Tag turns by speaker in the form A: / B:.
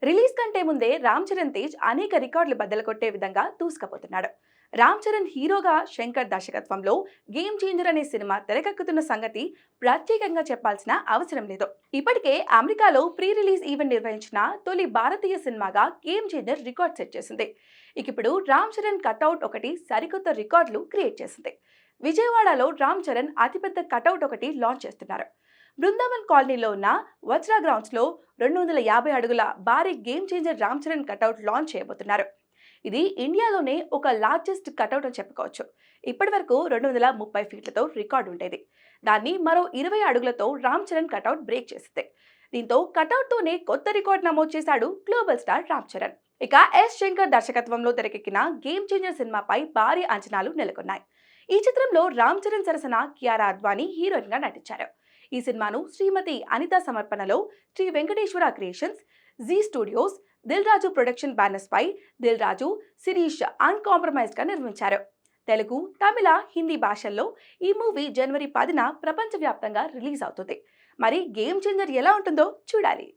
A: Release కంటే ముందే రామ్ చరణ్ తేజ్ అనేక రికార్డులు బద్దలు కొట్టే విధంగా దూసుకుపోతున్నాడు. రామ్ చరణ్ హీరోగా శంకర్ దర్శకత్వంలో గేమ్ చేంజర్ అనే సినిమా తెరకెక్కుతున్న సంగతి ప్రత్యేకంగా చెప్పాల్సిన అవసరం లేదు. ఇప్పటికే అమెరికాలో ప్రీ రిలీజ్ ఈవెంట్ నిర్వహించిన తొలి భారతీయ సినిమాగా గేమ్ చేంజర్ రికార్డ్ సెట్ చేసింది. ఇప్పుడు రామ్ చరణ్ కటౌట్ ఒకటి సరికొత్త రికార్డులు క్రియేట్ చేసింది. విజయవాడలో రామ్ చరణ్ అతిపెద్ద కటౌట్ ఒకటి లాంచ్ చేస్తున్నారు. బృందావన్ కాలనీలో ఉన్న వజ్రా గ్రౌండ్స్ లో 250 అడుగుల భారీ game changer Ram Charan cutout launch చేయబోతున్నారు. ఇది ఇండియాలోనే ఒక లార్జెస్ట్ కటౌట్ అని చెప్పుకోవచ్చు. ఇప్పటి వరకు 230 ఫీట్లతో రికార్డు ఉండేది. దాన్ని మరో 20 అడుగులతో రామ్ చరణ్ కటౌట్ బ్రేక్ చేసింది. దీంతో కటౌట్ తోనే కొత్త రికార్డు నమోదు చేశాడు గ్లోబల్ స్టార్ రామ్ చరణ్. ఇక ఎస్ శంకర్ దర్శకత్వంలో తెరకెక్కిన గేమ్ చేంజర్ సినిమాపై భారీ అంచనాలు నెలకొన్నాయి. ఈ చిత్రంలో రామ్ చరణ్ సరసన కియారా అద్వానీ హీరోయిన్ గా నటించారు. ఈ సినిమాను శ్రీమతి అనిత సమర్పణలో Sri Venkateswara creations, Zee studios, Dil Raju production banners పై దిల్ రాజు, శిరీష్ అన్కాంప్రమైజ్డ్ గా నిర్మించారు. తెలుగు, తమిళ, హిందీ భాషల్లో ఈ మూవీ జనవరి 10న ప్రపంచవ్యాప్తంగా రిలీజ్ అవుతుంది. మరి గేమ్ చేంజర్ ఎలా ఉంటుందో చూడాలి.